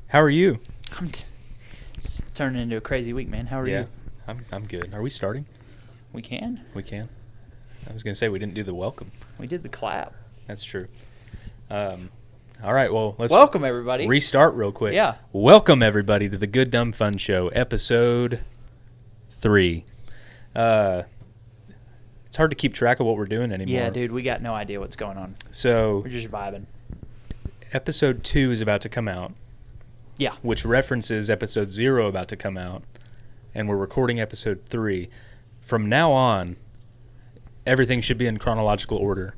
How are you? It's turning into a crazy week, man. How are you? I'm good. Are we starting? We can. We can. I was going to say we didn't do the welcome. We did the clap. That's true. All right, well, let's welcome everybody. Restart real quick. Yeah. Welcome everybody to the Good Dumb Fun Show, episode 3. It's hard to keep track of what we're doing anymore. Yeah, dude, we got no idea what's going on. So we're just vibing. Episode 2 is about to come out. Yeah. Which references episode 0 about to come out, and we're recording episode 3. From now on, everything should be in chronological order.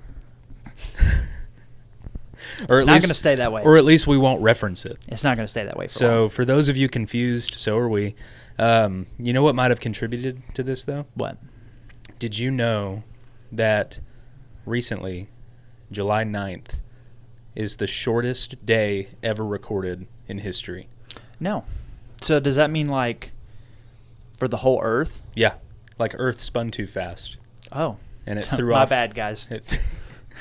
Or at not least going to stay that way. Or at least we won't reference it. It's not going to stay that way for So long. for those of you confused, so are we. You know what might have contributed to this, though? What? Did you know that recently, July 9th, is the shortest day ever recorded in history? No. So does that mean, like, for the whole Earth? Yeah. Like Earth spun too fast. Oh. And it threw My off. My bad, guys.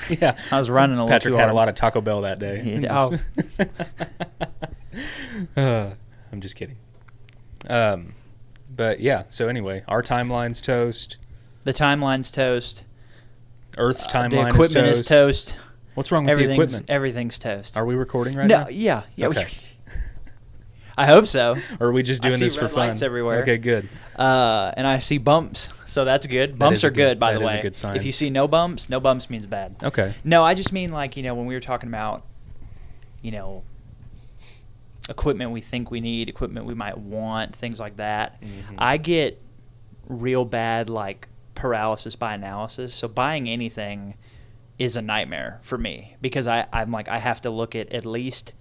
Yeah. I was running a little Patrick too had hard. a lot of Taco Bell that day. I'm just kidding. But yeah, so anyway, our timeline's toast. The timeline's toast. Earth's timeline the equipment is toast. What's wrong with the equipment? Everything's toast. Are we recording right now? Yeah. Okay. I hope so. Or are we just doing this for fun? Lights everywhere. Okay, good. And I see bumps, so that's good. Bumps are good, by the way. That is a good sign. If you see no bumps means bad. Okay. No, I just mean, like, when we were talking about, equipment we think we need, equipment we might want, things like that. Mm-hmm. I get real bad, like, paralysis by analysis. So buying anything is a nightmare for me because I'm like, I have to look at least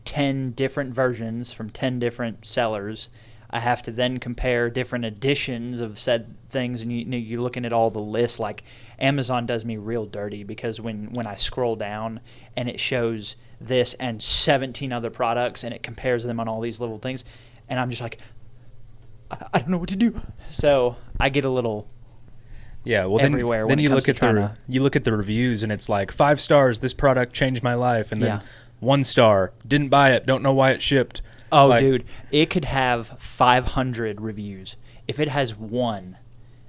10 different versions from 10 different sellers. I have to then compare different editions of said things, and you're looking at all the lists. Like, Amazon does me real dirty because when I scroll down and it shows this and 17 other products and it compares them on all these little things, and I'm just like, I don't know what to do. So I get a little everywhere. Then you look at the reviews and it's like 5 stars. This product changed my life, and then 1 star, didn't buy it, don't know why it shipped. Oh, like, dude, it could have 500 reviews. If it has one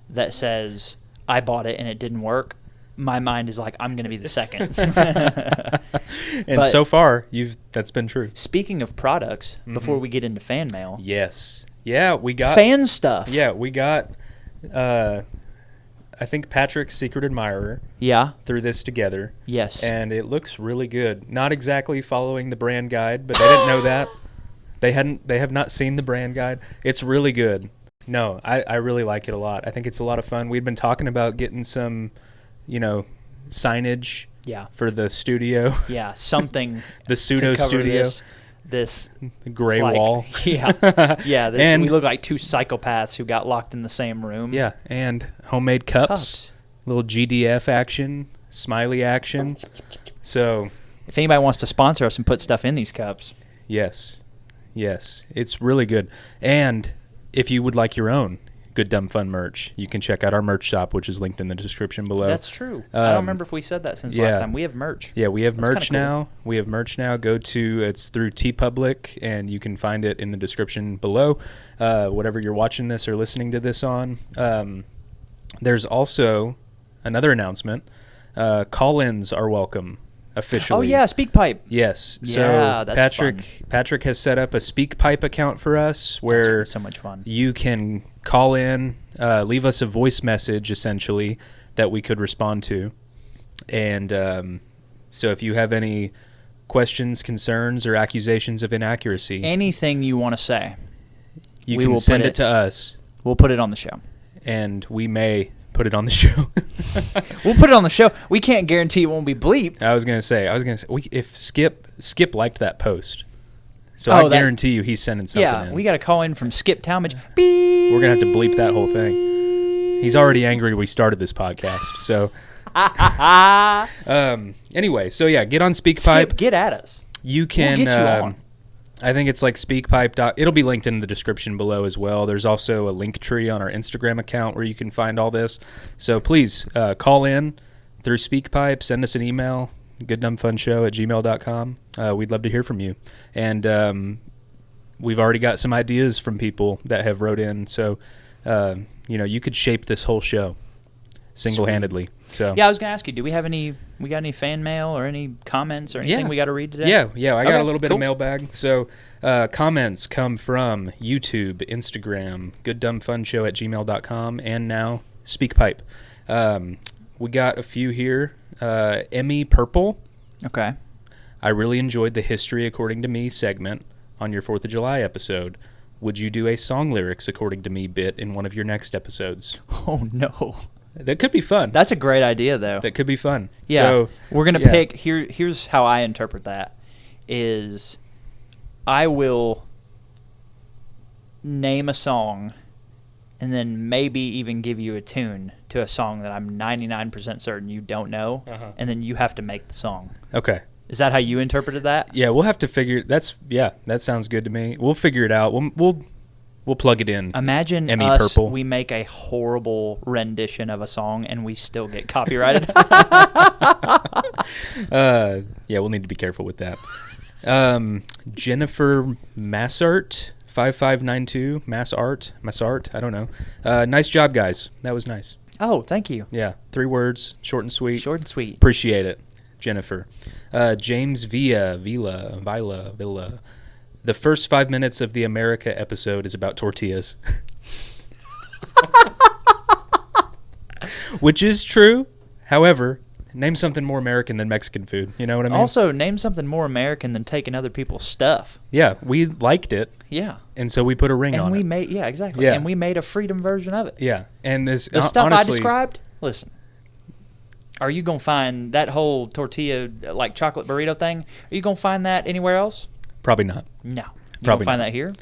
that says, I bought it and it didn't work, my mind is like, I'm going to be the second. And so far, that's been true. Speaking of products, before we get into fan mail. Yes. Yeah, we got... fan stuff. Yeah, we got... I think Patrick's secret admirer threw this together. Yes. And it looks really good. Not exactly following the brand guide, but they didn't know that. They have not seen the brand guide. It's really good. No, I really like it a lot. I think it's a lot of fun. We'd been talking about getting some, signage for the studio. Yeah, something the pseudo studio. This gray wall. Yeah. Yeah, and we look like 2 psychopaths who got locked in the same room. Yeah, and homemade cups. Little GDF action, smiley action. So, if anybody wants to sponsor us and put stuff in these cups. Yes, it's really good. And if you would like your own Good Dumb Fun merch, you can check out our merch shop, which is linked in the description below. That's true. I don't remember if we said that since last time. We have merch. Yeah, we have That's merch now. Cool. We have merch now. It's through TeePublic, and you can find it in the description below, whatever you're watching this or listening to this on. There's also another announcement. Call-ins are welcome. Officially. Oh yeah, SpeakPipe. Yes. Yeah, so that's Patrick has set up a SpeakPipe account for us where that's so much fun. You can call in, leave us a voice message essentially that we could respond to, and so if you have any questions, concerns, or accusations of inaccuracy, anything you want to say, you can send it to us. We'll put it on the show, and we may put it on the show. We'll put it on the show. We can't guarantee it won't be bleeped. I was gonna say if Skip liked that post, so I guarantee you he's sending something. Yeah, in. We got a call in from Skip Talmadge. Beep. We're gonna have to bleep that whole thing. He's already angry we started this podcast. So anyway, so yeah, get on SpeakPipe. Skip, get at us. You can. We'll get you on. I think it's like SpeakPipe. It'll be linked in the description below as well. There's also a link tree on our Instagram account where you can find all this. So please call in through SpeakPipe. Send us an email, gooddumbfunshow@gmail.com. We'd love to hear from you. And we've already got some ideas from people that have wrote in. So, you could shape this whole show single-handedly. So yeah, I was gonna ask you, we got any fan mail or any comments or anything we got to read today? Yeah, I got a little bit of mailbag. So comments come from YouTube, Instagram, gooddumbfunshow@gmail.com, and now SpeakPipe. We got a few here. Emmy Purple. Okay. I really enjoyed the History According to Me segment on your 4th of July episode. Would you do a song lyrics according to me bit in one of your next episodes? Oh, no. That could be fun. That's a great idea, though. That could be fun. Yeah. So, we're going to pick, here's how I interpret that, is I will name a song and then maybe even give you a tune to a song that I'm 99% certain you don't know, and then you have to make the song. Okay. Is that how you interpreted that? Yeah, we'll have to figure. That sounds good to me. We'll figure it out. We'll plug it in. Imagine Emmy us. Purple. We make a horrible rendition of a song and we still get copyrighted. We'll need to be careful with that. Jennifer Massart 5592 Massart. I don't know. Nice job, guys. That was nice. Oh, thank you. Yeah, 3 words, short and sweet. Short and sweet. Appreciate it, Jennifer. James Villa. The first 5 minutes of the America episode is about tortillas. Which is true. However, name something more American than Mexican food. You know what I mean? Also, name something more American than taking other people's stuff. Yeah, we liked it. Yeah. And so we put a ring on it. Exactly. Yeah. And we made a freedom version of it. Yeah. And this The stuff honestly, I described, listen. Are you going to find that whole tortilla, like chocolate burrito thing? Are you going to find that anywhere else? Probably not. No. You Probably going to find not. that here?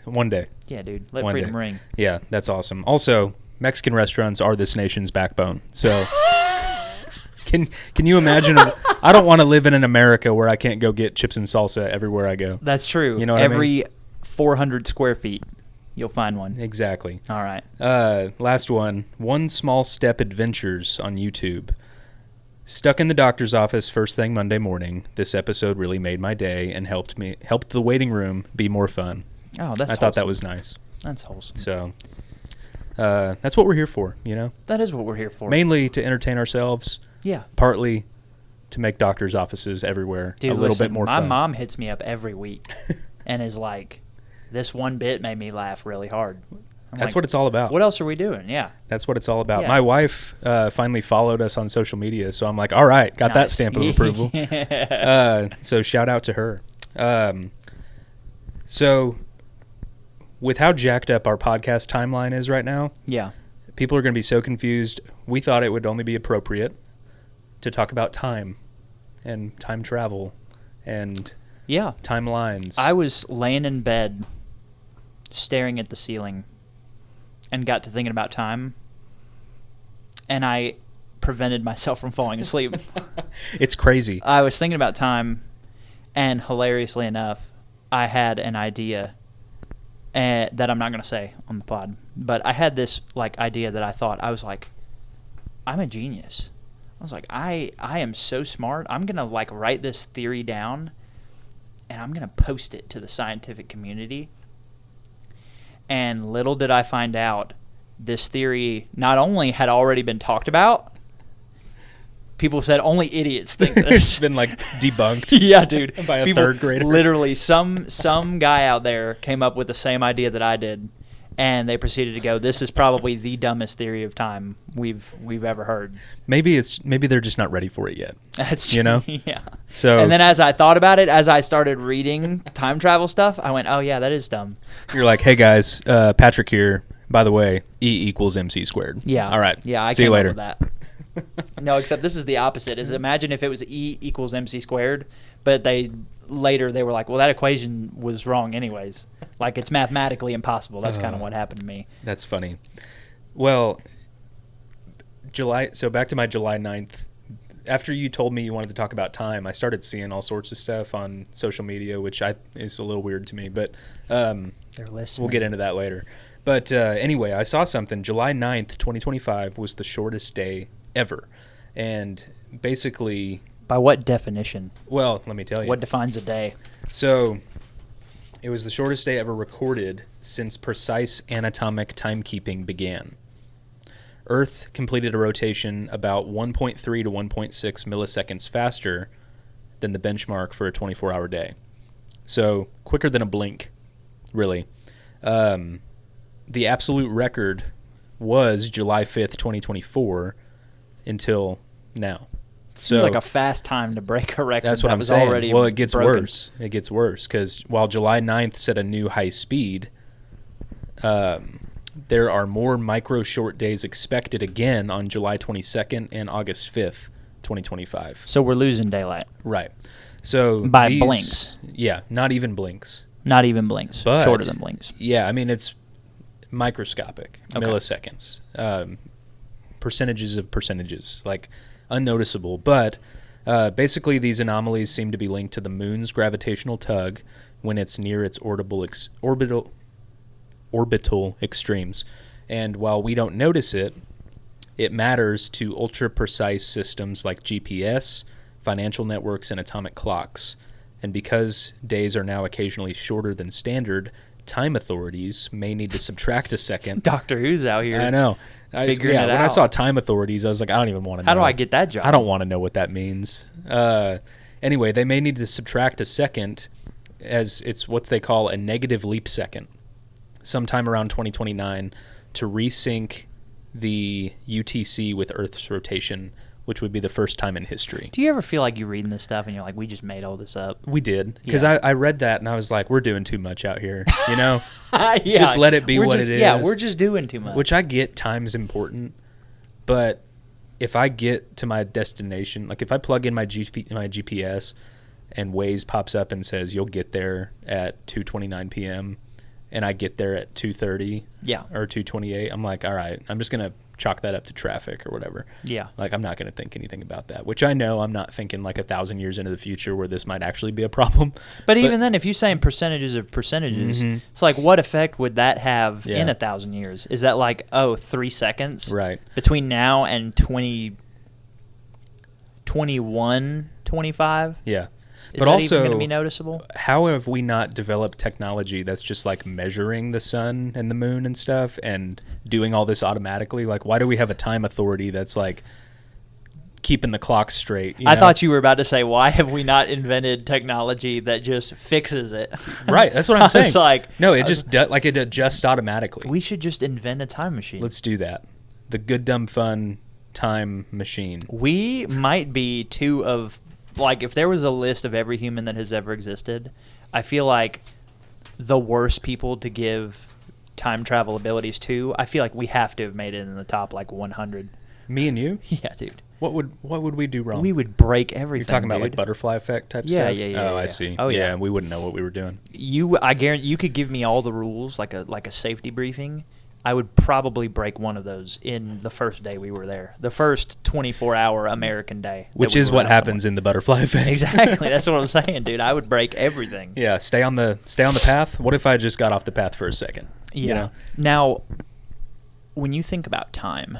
One day. Yeah, dude. Let One freedom day. ring. Yeah, that's awesome. Also, Mexican restaurants are this nation's backbone. So can you imagine? I don't want to live in an America where I can't go get chips and salsa everywhere I go. That's true. You know what I mean? Every 400 square feet, you'll find one. Exactly. All right. Last one. One Small Step Adventures on YouTube. Stuck in the doctor's office first thing Monday morning. This episode really made my day and helped the waiting room be more fun. Oh, that's I thought that was nice. That's wholesome. So that's what we're here for, you know? That is what we're here for. Mainly to entertain ourselves. Yeah. Partly to make doctors' offices everywhere a little bit more fun. My mom hits me up every week and is like, this one bit made me laugh really hard. That's what it's all about. What else are we doing? Yeah. That's what it's all about. Yeah. My wife finally followed us on social media, so I'm like, all right, got that stamp of approval. So shout out to her. So with how jacked up our podcast timeline is right now, yeah, people are going to be so confused. We thought it would only be appropriate to talk about time and time travel and timelines. I was laying in bed staring at the ceiling and got to thinking about time, and I prevented myself from falling asleep. It's crazy. I was thinking about time, and hilariously enough, I had an idea that I'm not going to say on the pod, but I had this idea that I was like, I'm a genius. I was like, I am so smart. I'm going to write this theory down, and I'm going to post it to the scientific community. And little did I find out, this theory not only had already been talked about, people said only idiots think this. It's been debunked. Yeah, dude. By a third grader. Literally, some guy out there came up with the same idea that I did, and they proceeded to go, this is probably the dumbest theory of time we've ever heard. Maybe they're just not ready for it yet. That's you know? Yeah. So and then as I thought about it, as I started reading time travel stuff, I went, oh yeah, that is dumb. You're like, hey guys, Patrick here. By the way, E equals MC squared. Yeah. All right. Yeah, I see you came later. up with that. No, except this is the opposite. Is imagine if it was E equals MC squared, but they were like, well, that equation was wrong anyways. It's mathematically impossible. That's kind of what happened to me. That's funny. Well, so back to my July 9th. After you told me you wanted to talk about time, I started seeing all sorts of stuff on social media, which is a little weird to me, but they're listening. We'll get into that later. But anyway, I saw something. July 9th, 2025 was the shortest day ever. And basically... By what definition? Well, let me tell you. What defines a day? So It was the shortest day ever recorded since precise anatomic timekeeping began. Earth completed a rotation about 1.3 to 1.6 milliseconds faster than the benchmark for a 24-hour day. So quicker than a blink, really. The absolute record was July 5th, 2024, until now. Seems like a fast time to break a record. That's what that I'm was saying. Already well, it gets broken. worse. It gets worse because while July 9th set a new high speed, there are more micro short days expected again on July 22nd and August 5th, 2025. So we're losing daylight. Right. So by blinks. Yeah, not even blinks. Not even blinks. But, shorter than blinks. Yeah, I mean, it's microscopic, Okay. milliseconds, percentages of percentages, like unnoticeable. But basically, these anomalies seem to be linked to the moon's gravitational tug when it's near its orbital extremes. And while we don't notice it, it matters to ultra-precise systems like GPS, financial networks, and atomic clocks. And because days are now occasionally shorter than standard, time authorities may need to subtract a second. Doctor Who's out here. I know. Figuring it out. When I saw time authorities, I was like, I don't even want to know. How do I get that job? I don't want to know what that means. Anyway, they may need to subtract a second, as it's what they call a negative leap second, sometime around 2029, to resync the UTC with Earth's rotation, which would be the first time in history. Do you ever feel like you're reading this stuff and you're like, we just made all this up? We did. Because Yeah. I read that and I was like, we're doing too much out here. You know? Yeah. Just let it be what it is. Yeah, we're just doing too much. Which I get time's important. But if I get to my destination, like if I plug in my GPS and Waze pops up and says you'll get there at 2:29 p.m. and I get there at 2:30 or 2:28, I'm like, all right, I'm just going to chalk that up to traffic or whatever. Yeah. Like, I'm not going to think anything about that, which I know I'm not thinking like 1,000 years into the future where this might actually be a problem. But even then, if you're saying percentages of percentages, it's like, what effect would that have in 1,000 years? Is that like, 3 seconds? Right. Between now and 2021, 25? Yeah. Is But that also, even going to be noticeable? how have we not developed technology that's just like measuring the sun and the moon and stuff and doing all this automatically? Like, why do we have a time authority that's like keeping the clock straight? I thought you were about to say, why have we not invented technology that just fixes it? Right, that's what I'm saying. It's like, no, it just it adjusts automatically. We should just invent a time machine. Let's do that. The good, dumb, fun time machine. We might be two of, like, if there was a list of every human that has ever existed, I feel like the worst people to give time travel abilities to, I feel like we have to have made it in the top, like, 100. Me and you? Yeah, dude. What would we do wrong? We would break everything. You're talking about dude. like butterfly effect type Yeah, stuff? yeah. Oh, I see. Oh, yeah. We wouldn't know what we were doing. I guarantee you could give me all the rules, like a safety briefing. I would probably break one of those in the first day we were there. The first 24-hour American day. Which is what happens in the butterfly effect. Exactly. That's what I'm saying, dude. I would break everything. Yeah, stay on the path. What if I just got off the path for a second? Yeah. You know? Now, when you think about time,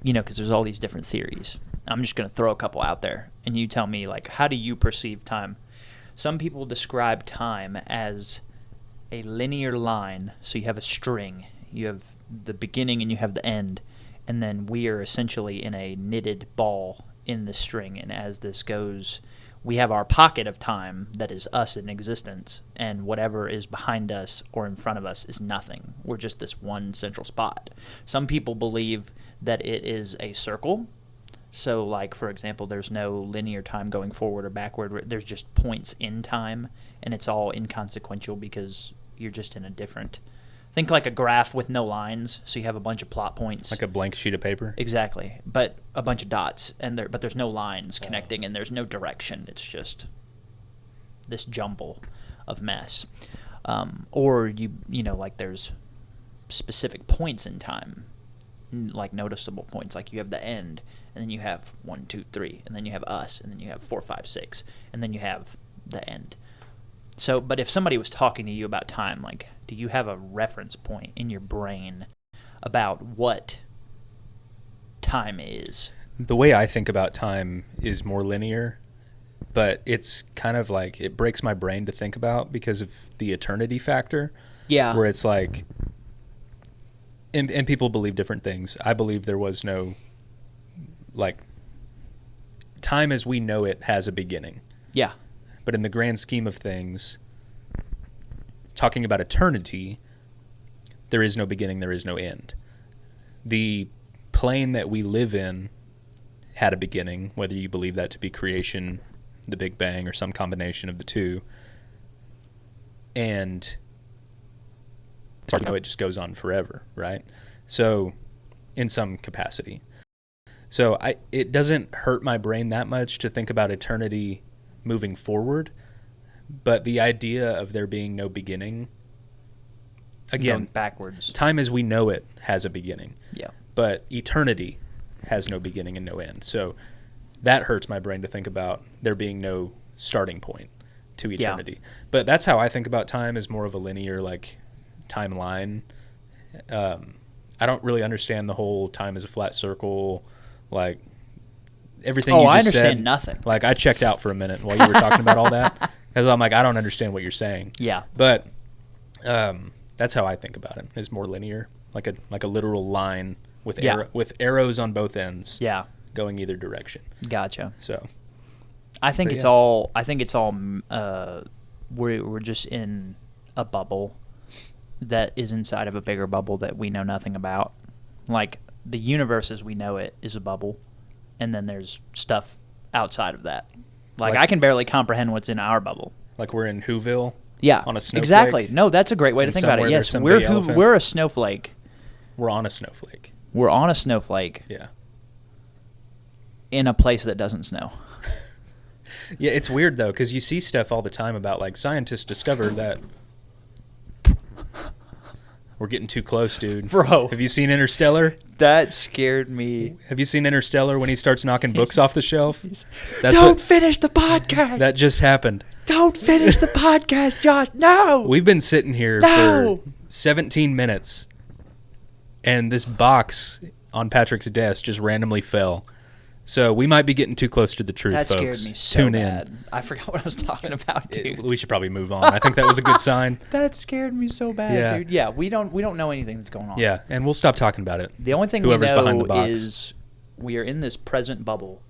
because there's all these different theories. I'm just going to throw a couple out there, and you tell me, like, how do you perceive time? Some people describe time as a linear line. So you have a string, you have the beginning and you have the end, and then we are essentially in a knitted ball in the string. And as this goes, we have our pocket of time that is us in existence, and whatever is behind us or in front of us is nothing. We're just this one central spot. Some people believe that it is a circle. So, like, for example, there's no linear time going forward or backward. There's just points in time, and it's all inconsequential because you're just in a different... Think like a graph with no lines, so you have a bunch of plot points. Like a blank sheet of paper? Exactly, but a bunch of dots, but there's no lines connecting, and there's no direction. It's just this jumble of mess. Or, like there's specific points in time, like noticeable points. Like you have the end, and then you have 1, 2, 3, and then you have us, and then you have 4, 5, 6, and then you have the end. So, but if somebody was talking to you about time, like, do you have a reference point in your brain about what time is? The way I think about time is more linear. but it's kind of like it breaks my brain to think about because of the eternity factor. Yeah. Where it's like, and people believe different things. I believe there was no, like, time as we know it has a beginning. Yeah. But in the grand scheme of things, talking about eternity, there is no beginning, there is no end. The plane that we live in had a beginning, whether you believe that to be creation, the Big Bang, or some combination of the two. And it just goes on forever, right? So, in some capacity. So it doesn't hurt my brain that much to think about eternity moving forward, but the idea of there being no beginning, again, going backwards. Time as we know it has a beginning. Yeah. But eternity has no beginning and no end. So that hurts my brain to think about there being no starting point to eternity. Yeah. But that's how I think about time, as more of a linear, like, timeline. I don't really understand the whole time as a flat circle, like everything you just said. I understand nothing. Like, I checked out for a minute while you were talking about all that, because I'm like, I don't understand what you're saying. Yeah. But that's how I think about it. It's more linear, like a literal line with with arrows on both ends. Yeah. Going either direction. Gotcha. So, I think it's all. We're just in a bubble that is inside of a bigger bubble that we know nothing about. Like, the universe as we know it is a bubble, and then there's stuff outside of that. Like I can barely comprehend what's in our bubble. Like we're in Whoville. Yeah. On a snowflake. Exactly. No, that's a great way to think about it. Yes, we're a snowflake. We're on a snowflake. We're on a snowflake. Yeah. In a place that doesn't snow. Yeah, it's weird though, because you see stuff all the time about, like, scientists discover that we're getting too close, dude. Bro. Have you seen Interstellar? That scared me. Have you seen Interstellar when he starts knocking books off the shelf? Don't finish the podcast. That just happened. Don't finish the podcast, Josh. No. We've been sitting here for 17 minutes, and this box on Patrick's desk just randomly fell. So we might be getting too close to the truth, folks. That scared me so bad. In. I forgot what I was talking about, dude. We should probably move on. I think that was a good sign. That scared me so bad, dude. Yeah, we don't know anything that's going on. Yeah, and we'll stop talking about it. The only thing we know is we are in this present bubble,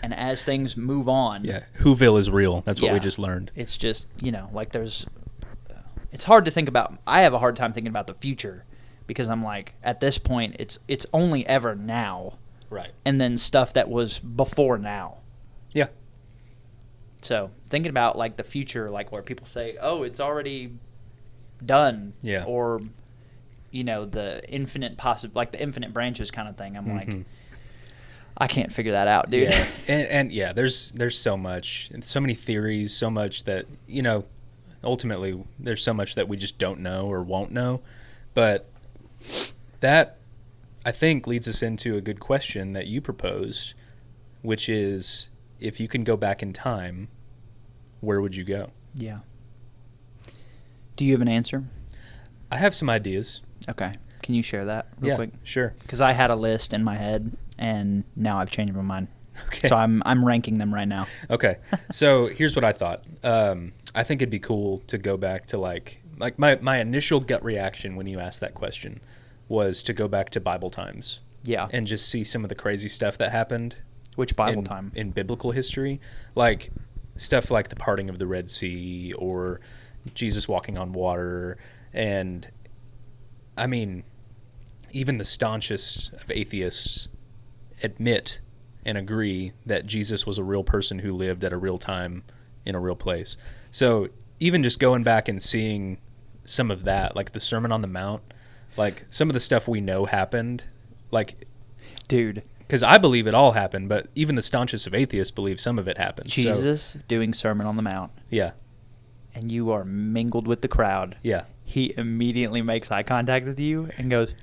and as things move on... Yeah, Whoville is real. That's what we just learned. It's just, like there's... It's hard to think about... I have a hard time thinking about the future, because I'm like, at this point, it's only ever now. Right. And then stuff that was before now. Yeah. So thinking about, like, the future, like where people say, oh, it's already done. Yeah. Or, the infinite like the infinite branches kind of thing. I'm like, I can't figure that out, dude. Yeah. And yeah, there's so much, and so many theories, so much that, ultimately there's so much that we just don't know or won't know. But that, I think, leads us into a good question that you proposed, which is, if you can go back in time, where would you go? Yeah. Do you have an answer? I have some ideas. Okay. Can you share that real quick? Sure. Because I had a list in my head, and now I've changed my mind. Okay. So I'm ranking them right now. Okay. So here's what I thought. I think it'd be cool to go back to, like my initial gut reaction when you asked that question was to go back to Bible times. Yeah. And just see some of the crazy stuff that happened. Which Bible time? In biblical history. Like stuff like the parting of the Red Sea or Jesus walking on water. And, I mean, even the staunchest of atheists admit and agree that Jesus was a real person who lived at a real time in a real place. So even just going back and seeing some of that, like the Sermon on the Mount, like some of the stuff we know happened, like, dude, because I believe it all happened, but even the staunchest of atheists believe some of it happened. Jesus doing Sermon on the Mount. Yeah. And you are mingled with the crowd. Yeah. He immediately makes eye contact with you and goes,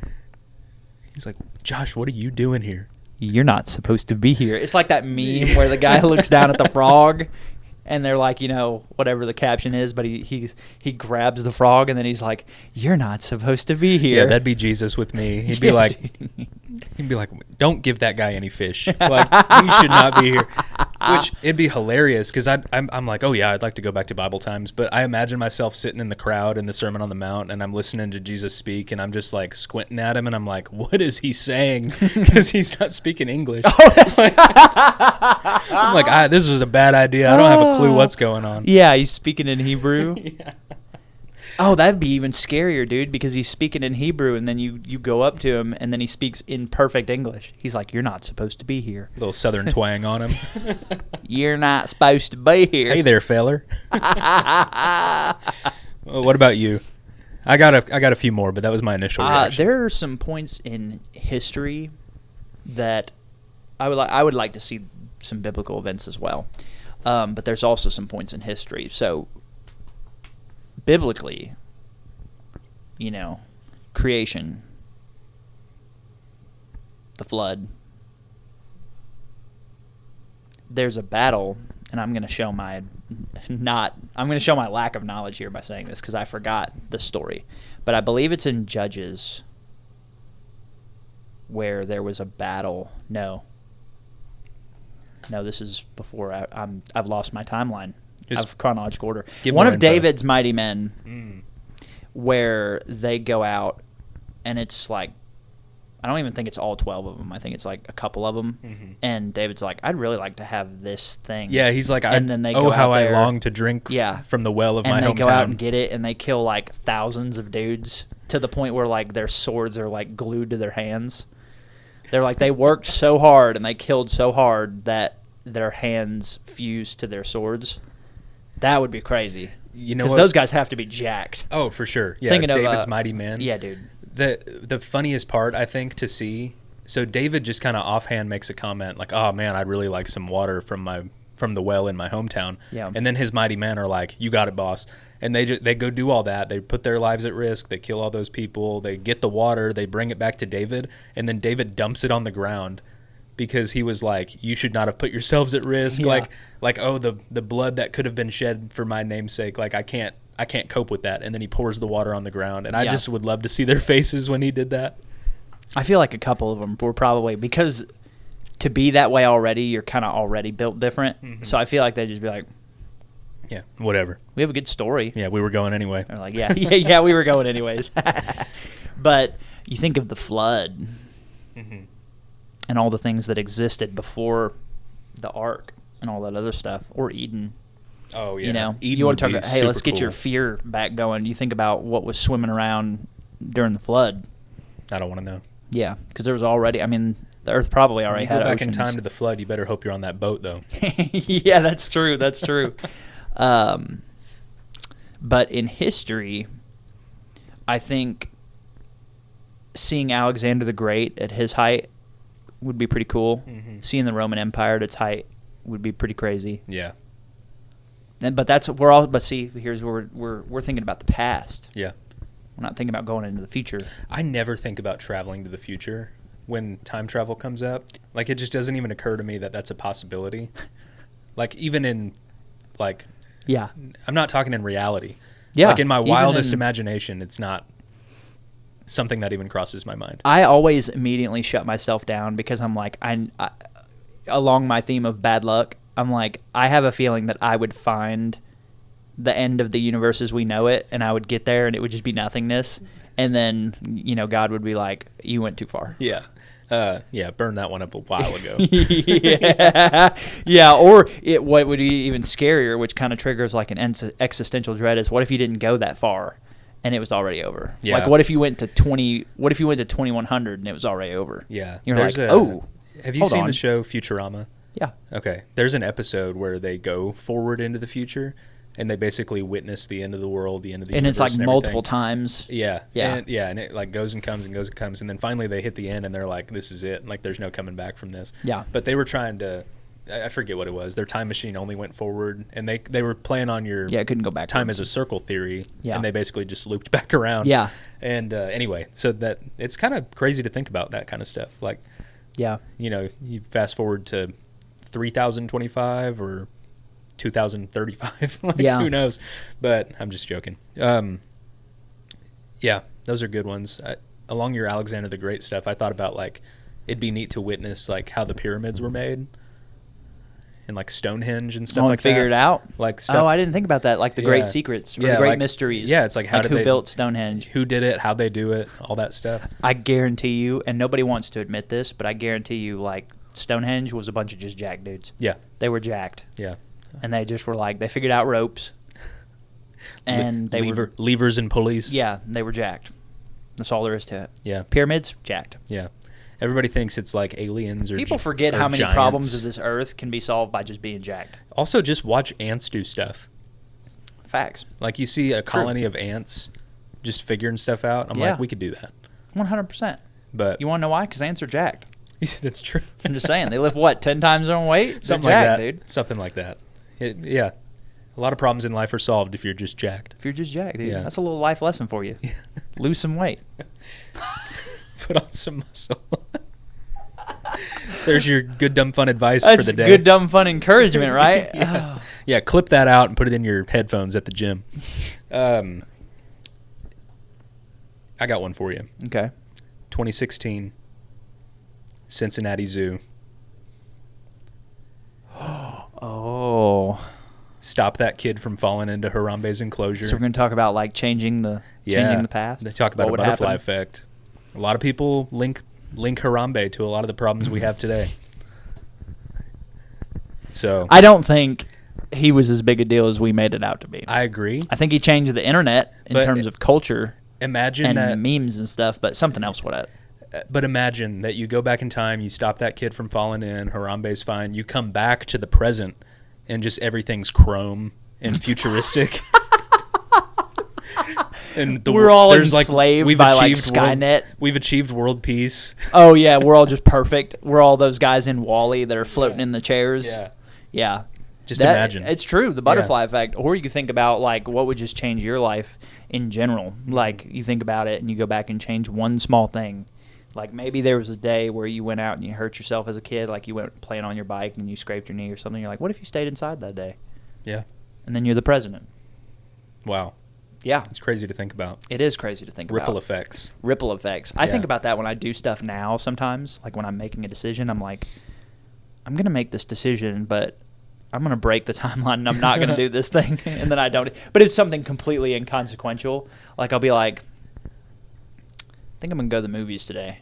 he's like, Josh, what are you doing here? You're not supposed to be here. It's like that meme where the guy looks down at the frog and they're like, whatever the caption is, but he grabs the frog and then he's like, you're not supposed to be here. Yeah, that'd be Jesus with me. He'd be like, don't give that guy any fish. Like, he should not be here. Which it'd be hilarious because I'm like, oh yeah, I'd like to go back to Bible times, but I imagine myself sitting in the crowd in the Sermon on the Mount, and I'm listening to Jesus speak, and I'm just like squinting at him, and I'm like, what is he saying? Because he's not speaking English. I'm like, this was a bad idea. I don't have a clue what's going on. Yeah, he's speaking in Hebrew. Yeah. Oh, that'd be even scarier, dude, because he's speaking in Hebrew, and then you go up to him, and then he speaks in perfect English. He's like, you're not supposed to be here. A little southern twang on him. You're not supposed to be here. Hey there, feller. Well, what about you? I got a few more, but that was my initial reaction. There are some points in history that I would like to see some biblical events as well. But there's also some points in history. So biblically, creation, the flood, there's a battle, and I'm going to show my lack of knowledge here by saying this because I forgot the story. But I believe it's in Judges where there was a battle. No, this is before I've lost my timeline of chronological order. One of David's mighty men, where they go out, and it's like, I don't even think it's all 12 of them. I think it's like a couple of them. Mm-hmm. And David's like, I'd really like to have this thing. Yeah, he's like, I long to drink from the well of my hometown. And they go out and get it, and they kill like thousands of dudes to the point where like their swords are like glued to their hands. They're like, they worked so hard and they killed so hard that their hands fused to their swords. That would be crazy. Because those guys have to be jacked. Oh, for sure. Yeah, Thinking David's mighty men. Yeah, dude. The funniest part, I think, to see, so David just kind of offhand makes a comment like, oh man, I'd really like some water from the well in my hometown. Yeah. And then his mighty men are like, you got it, boss. And they go do all that. They put their lives at risk. They kill all those people. They get the water. They bring it back to David. And then David dumps it on the ground because he was like, you should not have put yourselves at risk. Yeah. Like, oh, the blood that could have been shed for my namesake. Like, I can't cope with that. And then he pours the water on the ground. And I just would love to see their faces when he did that. I feel like a couple of them were probably, because to be that way already, you're kind of already built different. Mm-hmm. So I feel like they'd just be like, yeah, whatever. We have a good story. Yeah, we were going anyway. They're like, yeah, we were going anyways. But you think of the flood and all the things that existed before the ark and all that other stuff, or Eden. Oh, yeah. Eden, you want to talk about, hey, let's get your fear back going. You think about what was swimming around during the flood. I don't want to know. Yeah, because there was already, the earth probably already had oceans. Go back in time to the flood, you better hope you're on that boat, though. Yeah, that's true. But in history, I think seeing Alexander the Great at his height would be pretty cool. Mm-hmm. Seeing the Roman Empire at its height would be pretty crazy. Yeah. But see, here's where we're thinking about the past. Yeah. We're not thinking about going into the future. I never think about traveling to the future when time travel comes up. Like, it just doesn't even occur to me that that's a possibility. Like, even in, like... Yeah. I'm not talking in reality. Yeah. Like, in my wildest imagination, it's not something that even crosses my mind. I always immediately shut myself down because I'm like, I along my theme of bad luck, I'm like, I have a feeling that I would find the end of the universe as we know it, and I would get there, and it would just be nothingness. And then, God would be like, you went too far. Yeah. Burned that one up a while ago. Yeah, or what would be even scarier, which kind of triggers like an existential dread, is what if you didn't go that far and it was already over? Yeah. Like, what if you went to 2100 and it was already over? Yeah. You're like, oh. Have you seen the show Futurama? Yeah. Okay. There's an episode where they go forward into the future, and they basically witness the end of the world, the end of the universe. And it's like multiple times. Yeah. Yeah. And it like goes and comes and goes and comes. And then finally they hit the end, and they're like, this is it. Like, there's no coming back from this. Yeah. But they were trying to, I forget what it was. Their time machine only went forward, and they were playing on your it couldn't go back. Time as a circle theory. Yeah. And they basically just looped back around. Yeah. And anyway, so that it's kind of crazy to think about that kind of stuff. Like, yeah, you fast forward to 3025 or 2035. Like, who knows? But I'm just joking. Yeah, those are good ones. Along your Alexander the Great stuff, I thought about, like, it'd be neat to witness, like, how the pyramids were made. and like Stonehenge and stuff like that. Figure it out. Like stuff. Oh, I didn't think about that. Like the great secrets, or the great mysteries. Yeah, it's like how did who they built Stonehenge, who did it, how they do it, all that stuff. I guarantee you, and nobody wants to admit this, but I guarantee you, like Stonehenge was a bunch of just jacked dudes. Yeah, they were jacked. Yeah, and they just were like they figured out ropes, and they were levers and pulleys. Yeah, they were jacked. That's all there is to it. Yeah, pyramids jacked. Yeah. Everybody thinks it's like aliens or people forget how many giants. problems of this earth can be solved by just being jacked. Also, just watch ants do stuff. Facts. Like you see a colony of ants just figuring stuff out. I'm like, we could do that. 100%. But you want to know why? Because ants are jacked. That's true. I'm just saying. They lift, 10 times their own weight? Something They're jacked, like that. Dude. Something like that. Yeah. A lot of problems in life are solved if you're just jacked. If you're just jacked, dude. Yeah. That's a little life lesson for you. Lose some weight. Put on some muscle. There's your good, dumb, fun advice That's for the day. Good, dumb, fun encouragement, right? Yeah, clip that out and put it in your headphones at the gym. I got one for you. Okay. 2016, Cincinnati Zoo. Oh. Stop that kid from falling into Harambe's enclosure. So we're going to talk about like changing the past. They talk about a butterfly effect. A lot of people link Harambe to a lot of the problems we have today. So I don't think he was as big a deal as we made it out to be. I agree. I think he changed the internet in terms of culture. Imagine and memes and stuff, but something else would have. But imagine that you go back in time, you stop that kid from falling in, Harambe's fine, you come back to the present, and just everything's chrome and futuristic. And we're all enslaved by like Skynet. We've achieved world peace. Oh yeah, we're all just perfect. We're all those guys in WALL-E that are floating in the chairs. Yeah. Just imagine. It's true, the butterfly effect. Or you could think about like what would just change your life in general. Like you think about it and you go back and change one small thing. Like maybe there was a day where you went out and you hurt yourself as a kid, like you went playing on your bike and you scraped your knee or something. You're like, what if you stayed inside that day? Yeah. And then you're the president. Wow. Yeah. It's crazy to think about. It is crazy to think about. Ripple effects. Ripple effects. I think about that when I do stuff now sometimes. Like when I'm making a decision, I'm like, I'm going to make this decision, but I'm going to break the timeline and I'm not going to do this thing. And then I don't. But it's something completely inconsequential. Like I'll be like, I think I'm going to go to the movies today.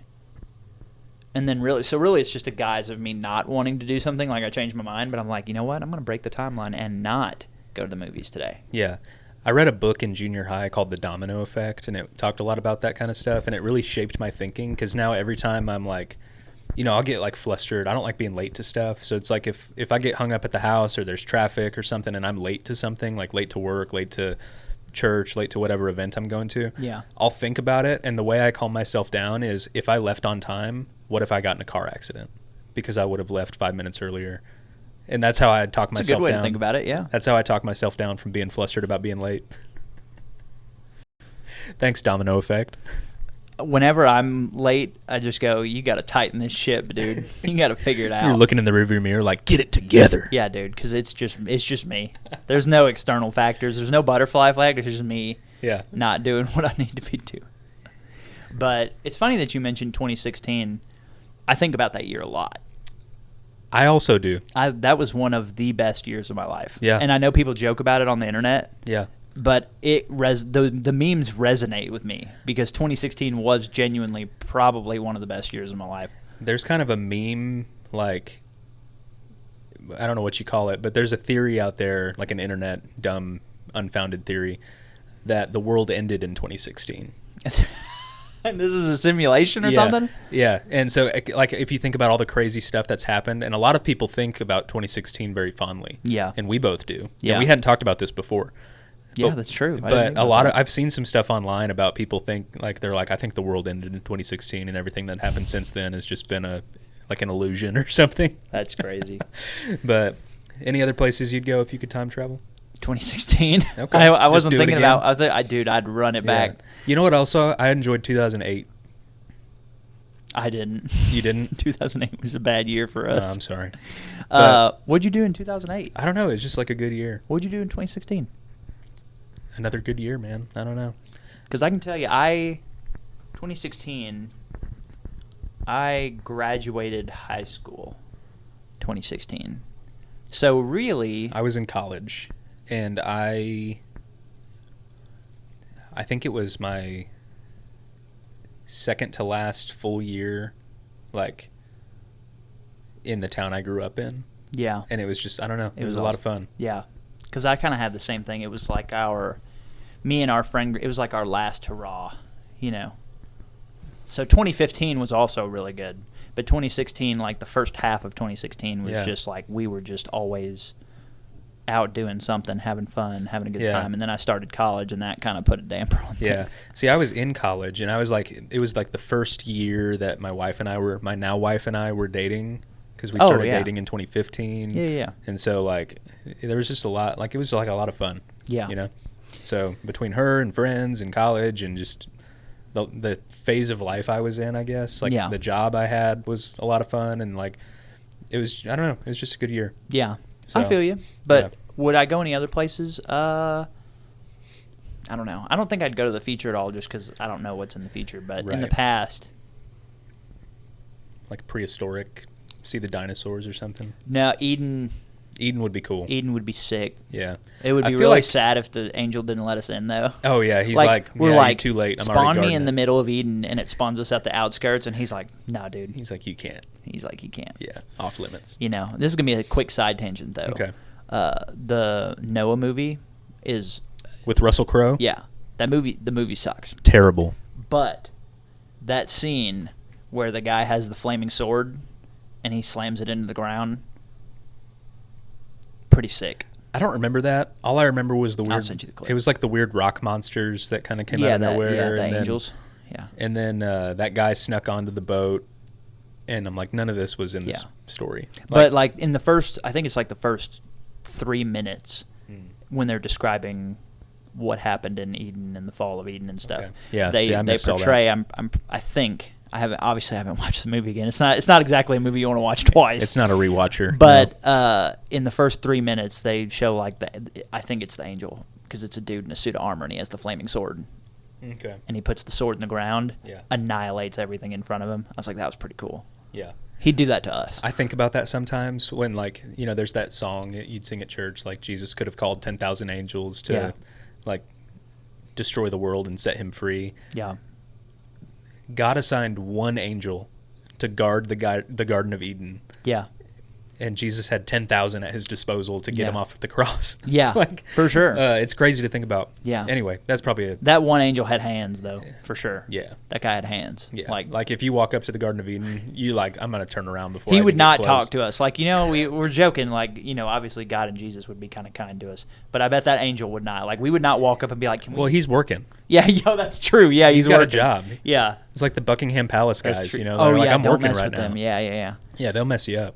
And then really it's just a guise of me not wanting to do something. Like I changed my mind, but I'm like, you know what? I'm going to break the timeline and not go to the movies today. Yeah. I read a book in junior high called The Domino Effect, and it talked a lot about that kind of stuff, and it really shaped my thinking because now every time I'm like, I'll get like flustered. I don't like being late to stuff. So it's like if I get hung up at the house or there's traffic or something and I'm late to something, like late to work, late to church, late to whatever event I'm going to, I'll think about it. And the way I calm myself down is if I left on time, what if I got in a car accident? Because I would have left 5 minutes earlier. And that's how I talk myself down. It's a good way to think about it, yeah. That's how I talk myself down from being flustered about being late. Thanks, Domino Effect. Whenever I'm late, I just go, you got to tighten this ship, dude. You got to figure it out. You're looking in the rearview mirror like, get it together. Yeah, dude, because it's just me. There's no external factors. There's no butterfly effect. It's just me not doing what I need to be doing. But it's funny that you mentioned 2016. I think about that year a lot. I also do. That was one of the best years of my life. Yeah. And I know people joke about it on the internet. Yeah. But the memes resonate with me because 2016 was genuinely probably one of the best years of my life. There's kind of a meme, like, I don't know what you call it, but there's a theory out there, like an internet dumb, unfounded theory, that the world ended in 2016. And this is a simulation or something? Yeah. And so, like, if you think about all the crazy stuff that's happened, and a lot of people think about 2016 very fondly. Yeah. And we both do. Yeah. And we hadn't talked about this before. Yeah, that's true. But I've seen some stuff online about people think, like, they're like, I think the world ended in 2016 and everything that happened since then has just been an illusion or something. That's crazy. But any other places you'd go if you could time travel? 2016. Okay. I wasn't thinking about. I'd run it back. You know what? Also, I enjoyed 2008. I didn't. You didn't? 2008 was a bad year for us. No, I'm sorry. What'd you do in 2008? I don't know. It's just like a good year. What'd you do in 2016? Another good year, man. I don't know. Because I can tell you, 2016, I graduated high school. 2016. So really, I was in college, and I think it was my second to last full year, like, in the town I grew up in. Yeah. And it was just, I don't know, it was a lot of fun. Yeah. Because I kind of had the same thing. It was like me and our friend, it was like our last hurrah, you know. So 2015 was also really good. But 2016, like the first half of 2016 was just like we were just always out doing something, having fun, having a good time. And then I started college, and that kind of put a damper on things. Yeah. See, I was in college, and I was like, it was like the first year that my now wife and I were dating, because we started dating in 2015. Yeah. And so, like, there was just a lot, like, it was like a lot of fun. Yeah. You know? So between her and friends and college and just the phase of life I was in, I guess, like the job I had was a lot of fun, and like it was, I don't know, it was just a good year. Yeah. So, I feel you. But would I go any other places? I don't know. I don't think I'd go to the feature at all just because I don't know what's in the feature. But in the past. Like prehistoric, see the dinosaurs or something? No, Eden would be cool. Eden would be sick. Yeah. It would be really sad if the angel didn't let us in, though. Oh, yeah. He's like we're like, too late. I'm spawn already me in the middle of Eden, and it spawns us at the outskirts, and he's like, nah, dude. He's like, you can't. He's like, you can't. Yeah, off limits. You know, this is going to be a quick side tangent, though. Okay. The Noah movie is... With Russell Crowe? Yeah. The movie sucks. Terrible. But that scene where the guy has the flaming sword and he slams it into the ground, pretty sick. I don't remember that. All I remember was the weird... I'll send you the clip. It was like the weird rock monsters that kind of came out of nowhere. Yeah, the and angels. And then that guy snuck onto the boat, and I'm like, none of this was in this story. But like in the first, I think it's like the first 3 minutes when they're describing what happened in Eden and the fall of Eden and stuff. Okay. Yeah, they portray. I think I haven't watched the movie again. It's not exactly a movie you want to watch twice. It's not a rewatcher. But in the first 3 minutes, they show like I think it's the angel, because it's a dude in a suit of armor and he has the flaming sword. Okay. And he puts the sword in the ground, annihilates everything in front of him. I was like, that was pretty cool. Yeah. He'd do that to us. I think about that sometimes when, like, you know, there's that song you'd sing at church, like Jesus could have called 10,000 angels to, like, destroy the world and set him free. Yeah. God assigned one angel to guard the Garden of Eden. Yeah. And Jesus had 10,000 at his disposal to get him off the cross. Yeah, like, for sure. It's crazy to think about. Yeah. Anyway, that's probably it. That one angel had hands, though, for sure. Yeah. That guy had hands. Yeah. Like if you walk up to the Garden of Eden, you like, I'm going to turn around before he I would even not get close. talk to us. Like, you know, we're joking. Like, you know, obviously God and Jesus would be kind of kind to us. But I bet that angel would not. Like, we would not walk up and be like, can we? Well, he's working. Yeah, that's true. Yeah, he's got working. a job. Yeah. It's like the Buckingham Palace guys, you know. Oh, like, yeah, I'm don't working mess right with now. them. Yeah. Yeah, they'll mess you up.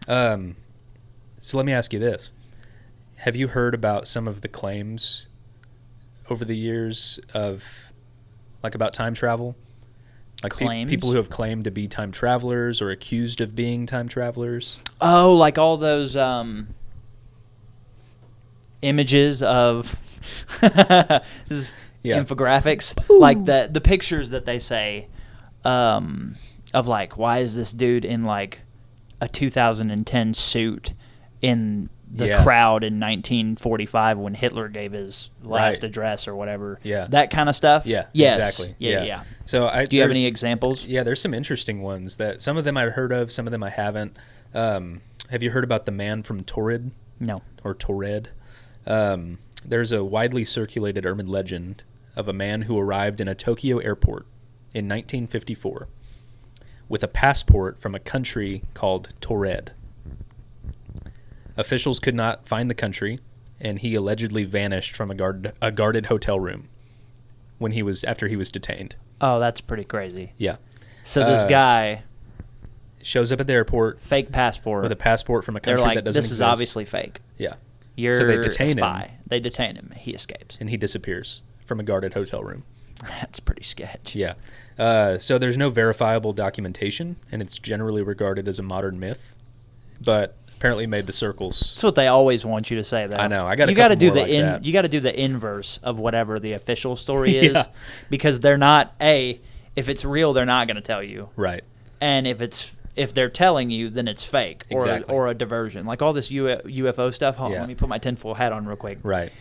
So let me ask you this. Have you heard about some of the claims over the years of, like, about time travel? Like claims? People who have claimed to be time travelers or accused of being time travelers? Oh, like all those images of infographics. Ooh. Like the pictures that they say of, like, why is this dude in, like, a 2010 suit in the crowd in 1945 when Hitler gave his last address or whatever. Yeah. That kind of stuff. Yeah. Yes. Exactly. Yeah. So do you have any examples? Yeah, there's some interesting ones that some of them I've heard of, some of them I haven't. Have you heard about the man from Torrid? No. Or Torred? There's a widely circulated urban legend of a man who arrived in a Tokyo airport in 1954 with a passport from a country called Torred. Officials could not find the country, and he allegedly vanished from a guarded hotel room after he was detained. Oh, that's pretty crazy. Yeah. So this guy shows up at the airport, fake passport, with a passport from a country that doesn't exist. This is obviously fake. Yeah. You're so they detain a spy. him. They detain him. He escapes. And he disappears from a guarded hotel room. That's pretty sketch. Yeah. So there's no verifiable documentation, and it's generally regarded as a modern myth, but apparently made the circles. That's what they always want you to say, though. I know. You got to do the inverse of whatever the official story is, because they're not if it's real, they're not going to tell you. Right. And if it's if they're telling you, then it's fake Exactly. or a diversion. Like all this UFO stuff. Hold on, Yeah. let me put my tinfoil hat on real quick. Right.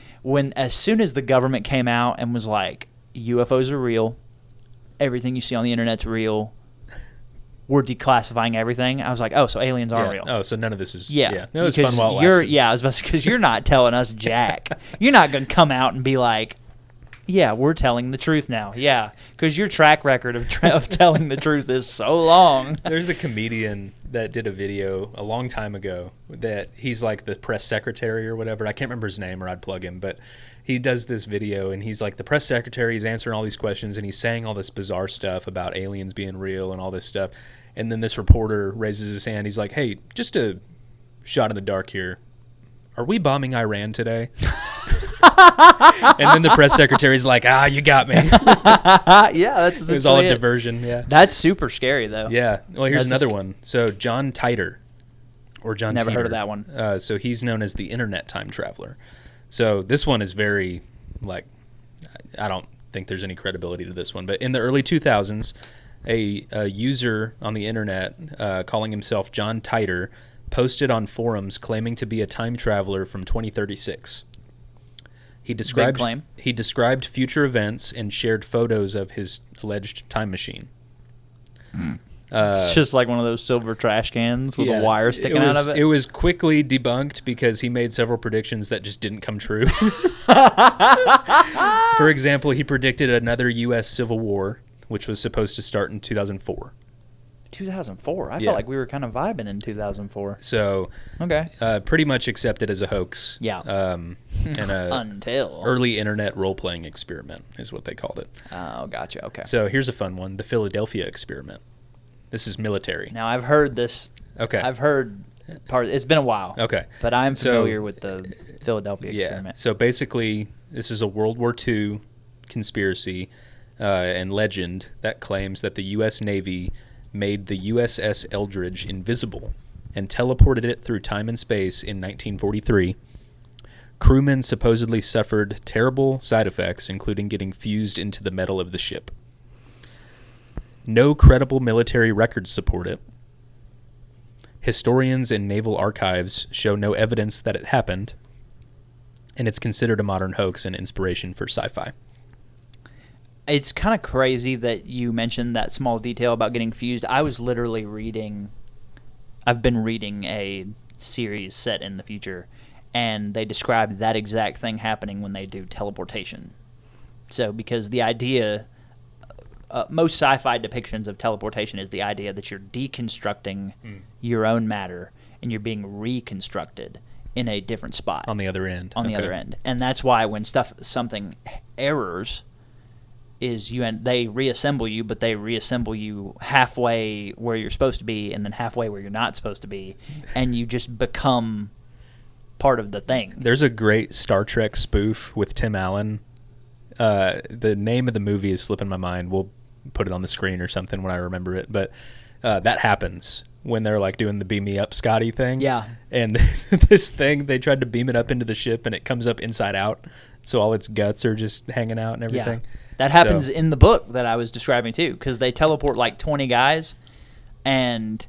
As soon as the government came out and was like, UFOs are real, everything you see on the internet's real, we're declassifying everything. I was like, oh, so aliens aren't real. Oh, so none of this is. Yeah. No, it was fun while it lasted. Yeah, I was about to say, because you're not telling us jack. You're not going to come out and be like, yeah, we're telling the truth now. Yeah, because your track record of telling the truth is so long. There's a comedian that did a video a long time ago that he's like the press secretary or whatever. I can't remember his name or I'd plug him, but he does this video and he's like the press secretary. He's answering all these questions and he's saying all this bizarre stuff about aliens being real and all this stuff. And then this reporter raises his hand. He's like, hey, just a shot in the dark here. Are we bombing Iran today? And then the press secretary's like, you got me. Yeah, that's it was all a diversion. Yeah, that's super scary though. Yeah. Well, here's another one. So John Titor, or John. Never Teeter, heard of that one. So he's known as the Internet Time Traveler. So this one is very I don't think there's any credibility to this one. But in the early 2000s, a user on the internet calling himself John Titor posted on forums claiming to be a time traveler from 2036. He described future events and shared photos of his alleged time machine. It's just like one of those silver trash cans with a wire sticking out of it. It was quickly debunked because he made several predictions that just didn't come true. For example, he predicted another U.S. Civil War, which was supposed to start in 2004. 2004? I felt like we were kind of vibing in 2004. So, okay, pretty much accepted as a hoax. Yeah. And until early internet role-playing experiment is what they called it. Oh, gotcha. Okay. So here's a fun one: the Philadelphia experiment. This is military. Now I've heard this. Okay. I've heard part. It's been a while. Okay. But I'm familiar with the Philadelphia experiment. Yeah. So basically, this is a World War II conspiracy and legend that claims that the U.S. Navy made the USS Eldridge invisible and teleported it through time and space in 1943. Crewmen supposedly suffered terrible side effects, including getting fused into the metal of the ship. No credible military records support it. Historians and naval archives show no evidence that it happened, and it's considered a modern hoax and inspiration for sci-fi. It's kind of crazy that you mentioned that small detail about getting fused. I was literally I've been reading a series set in the future, and they described that exact thing happening when they do teleportation. So because the idea, most sci-fi depictions of teleportation is the idea that you're deconstructing your own matter and you're being reconstructed in a different spot. On the other end. The other end. And that's why when something errors, they reassemble you, but they reassemble you halfway where you're supposed to be and then halfway where you're not supposed to be, and you just become part of the thing. There's a great Star Trek spoof with Tim Allen. The name of the movie is slipping my mind. We'll put it on the screen or something when I remember it. But that happens when they're like doing the beam me up Scotty thing. Yeah. And this thing, they tried to beam it up into the ship and it comes up inside out. So all its guts are just hanging out and everything. Yeah. That happens in the book that I was describing too, because they teleport like 20 guys, and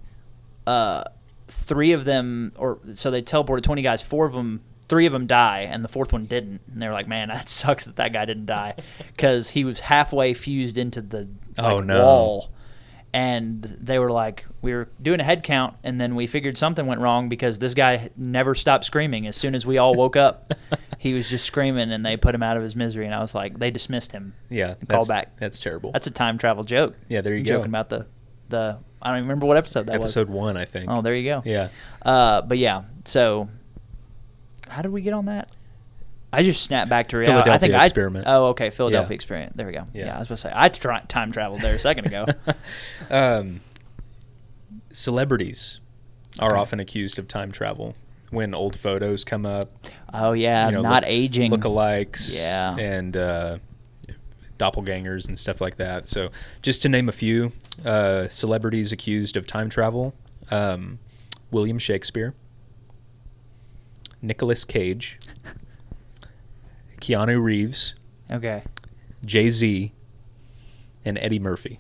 3 of them, so they teleported 20 guys. 3 of them die, and the 4th one didn't. And they were like, "Man, that sucks that guy didn't die," because he was halfway fused into the wall. And they were like, we were doing a head count, and then we figured something went wrong because this guy never stopped screaming. As soon as we all woke up, he was just screaming, and they put him out of his misery. And I was like, they dismissed him. Yeah. Call back. That's terrible. That's a time travel joke. Yeah, there you go. Joking about the I don't even remember what episode that was. Episode 1, I think. Oh, there you go. Yeah. But yeah, so how did we get on that? I just snapped back to reality. Philadelphia experiment. Oh, okay. Philadelphia experiment. There we go. Yeah, I was going to say, I time traveled there a second ago. Celebrities are often accused of time travel when old photos come up. Oh, yeah. Not aging. Lookalikes. Yeah. And doppelgangers and stuff like that. So just to name a few, celebrities accused of time travel: William Shakespeare, Nicolas Cage, Keanu Reeves, okay, Jay-Z, and Eddie Murphy.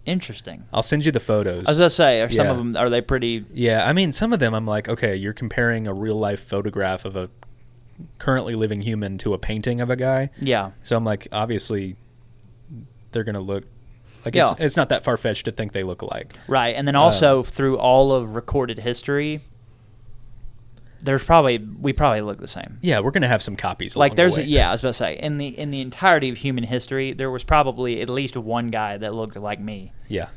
Interesting. I'll send you the photos. I was going to say, are some of them, are they pretty... Yeah, I mean, some of them I'm like, okay, you're comparing a real-life photograph of a currently living human to a painting of a guy. Yeah. So I'm like, obviously, they're going to look... Like, it's not that far-fetched to think they look alike. Right, and then also, through all of recorded history... we probably look the same. Yeah, we're gonna have some copies. Like along the way. I was about to say, in the entirety of human history, there was probably at least one guy that looked like me. Yeah,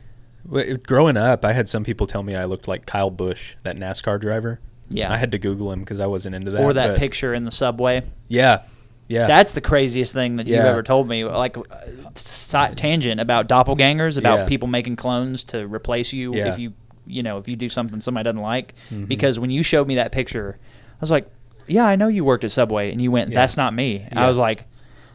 growing up, I had some people tell me I looked like Kyle Busch, that NASCAR driver. Yeah, I had to Google him because I wasn't into that. Or that picture in the subway. Yeah, that's the craziest thing that you've ever told me. Like tangent about doppelgangers, about people making clones to replace you if you. If you do something somebody doesn't like, because when you showed me that picture, I was like, yeah, I know you worked at Subway, and you went, that's not me. I was like,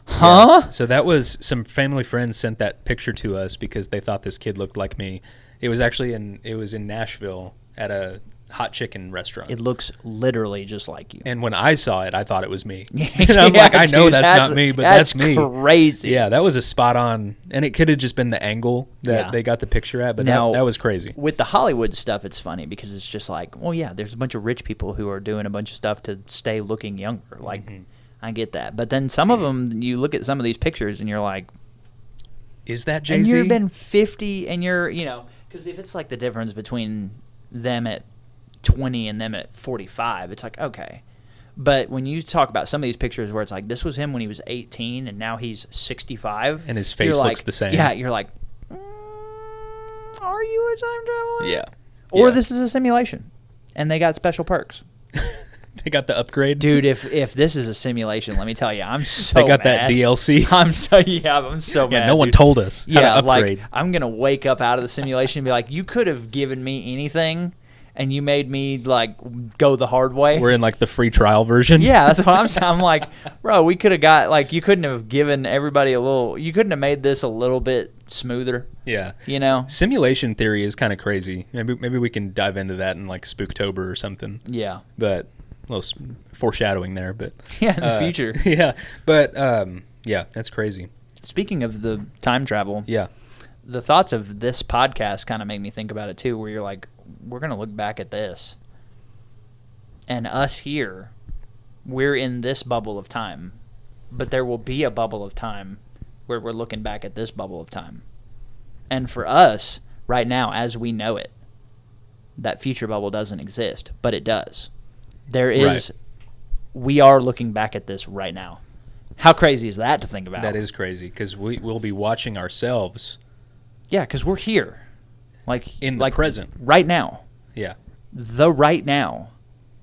huh? Yeah. So that was, some family friends sent that picture to us because they thought this kid looked like me. It was actually in Nashville at a hot chicken restaurant. It looks literally just like you. And when I saw it, I thought it was me. And I'm like, I know that's not me, but that's me. That's crazy. Yeah, that was a spot on, and it could have just been the angle that they got the picture at, but that was crazy. With the Hollywood stuff, it's funny because it's just like, well, yeah, there's a bunch of rich people who are doing a bunch of stuff to stay looking younger. Like, I get that. But then some of them, you look at some of these pictures and you're like, is that Jay-Z? And you've been 50 and you're, because if it's like the difference between them at 20 and them at 45, it's like, okay. But when you talk about some of these pictures where it's like, this was him when he was 18 and now he's 65, and his face looks the same. Yeah, you're like, are you a time traveler? Yeah. Or this is a simulation and they got special perks. They got the upgrade. Dude, if this is a simulation, let me tell you, I'm so They got mad. that DLC. I'm so mad. Yeah, no one told us how to upgrade. Like, I'm going to wake up out of the simulation and be like, you could have given me anything and you made me like go the hard way. We're in like the free trial version. Yeah, that's what I'm saying. I'm like, bro, we could have got like, you couldn't have given everybody you couldn't have made this a little bit smoother. Yeah. Simulation theory is kind of crazy. Maybe we can dive into that in like Spooktober or something. Yeah. But a little foreshadowing there, but yeah, in the future. Yeah. But that's crazy. Speaking of the time travel. Yeah. The thoughts of this podcast kind of make me think about it too, where you're like, we're going to look back at this. And us here, we're in this bubble of time. But there will be a bubble of time where we're looking back at this bubble of time. And for us, right now, as we know it, that future bubble doesn't exist, but it does. There is, we are looking back at this right now. How crazy is that to think about? That is crazy, because we'll be watching ourselves. Yeah, because we're here. Like in the present. Right now. Yeah. The right now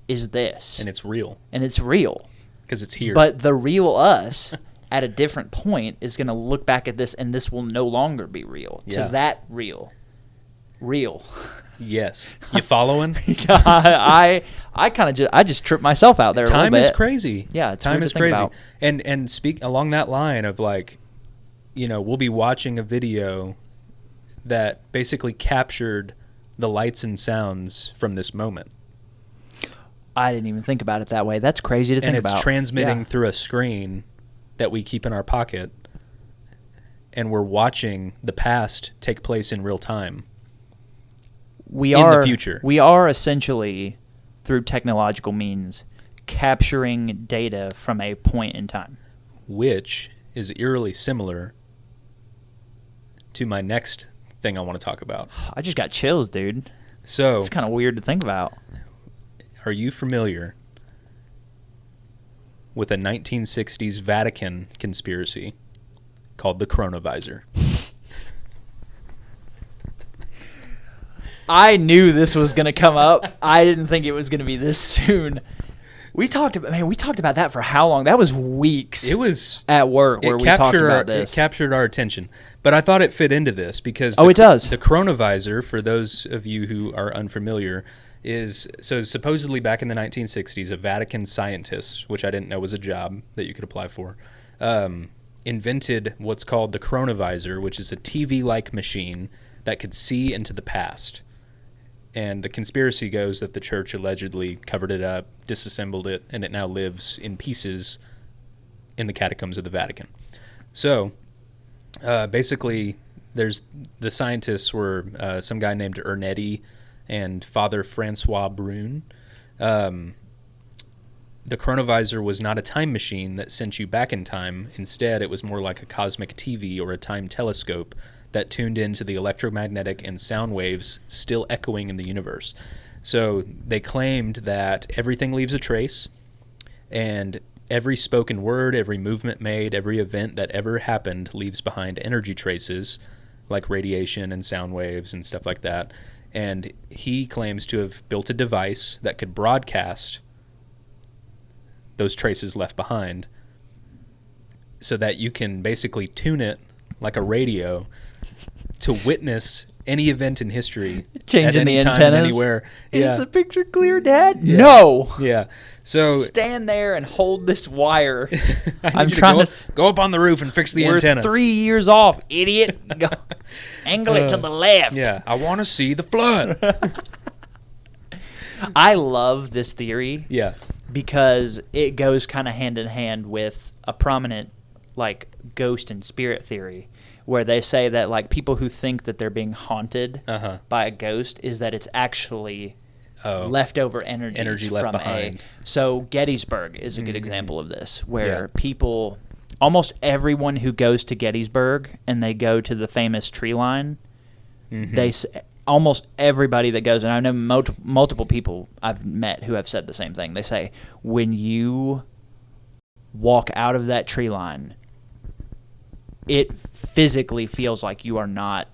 is this. And it's real. Because it's here. But the real us at a different point is going to look back at this, and this will no longer be real. Yeah. To that real. Yes. You following? I kind of just tripped myself out there a little bit. Time is crazy. Yeah, time is crazy. And speak along that line of like, we'll be watching a video that basically captured the lights and sounds from this moment. I didn't even think about it that way. That's crazy to think about. And it's transmitting through a screen that we keep in our pocket, and we're watching the past take place in real time. In the future. We are essentially, through technological means, capturing data from a point in time. Which is eerily similar to my next thing I want to talk about. I just got chills, dude. So it's kind of weird to think about. Are you familiar with a 1960s Vatican conspiracy called the Chronovisor? I knew this was going to come up. I didn't think it was going to be this soon. We talked about that for how long? That was weeks. It was at work where we talked about this. It captured our attention. But I thought it fit into this because it does. The Chronovisor, for those of you who are unfamiliar, is supposedly back in the 1960s, a Vatican scientist, which I didn't know was a job that you could apply for, invented what's called the Chronovisor, which is a TV-like machine that could see into the past. And the conspiracy goes that the church allegedly covered it up, disassembled it, and it now lives in pieces in the catacombs of the Vatican. So, basically, the scientists were some guy named Ernetti and Father Francois Brune. The chronovisor was not a time machine that sent you back in time. Instead, it was more like a cosmic TV or a time telescope that tuned into the electromagnetic and sound waves still echoing in the universe. So they claimed that everything leaves a trace, and every spoken word, every movement made, every event that ever happened leaves behind energy traces like radiation and sound waves and stuff like that. And he claims to have built a device that could broadcast those traces left behind so that you can basically tune it like a radio to witness any event in history. Changing at any the time, antennas. anywhere. Is Yeah. the picture clear, Dad? Yeah. No. Yeah. So Stand there and hold this wire. I need I'm you trying go, to. go up on the roof and fix the We're antenna. 3 years off, idiot. Go, angle it to the left. Yeah, I want to see the flood. I love this theory Yeah. because it goes kind of hand in hand with a prominent like ghost and spirit theory, where they say that like people who think that they're being haunted Uh-huh. by a ghost is that it's actually Oh. leftover energy left from behind. So Gettysburg is a good example of this, where Yeah. people, almost everyone who goes to Gettysburg and they go to the famous tree line, almost everybody that goes, and I know multiple people I've met who have said the same thing. They say when you walk out of that tree line, it physically feels like you are not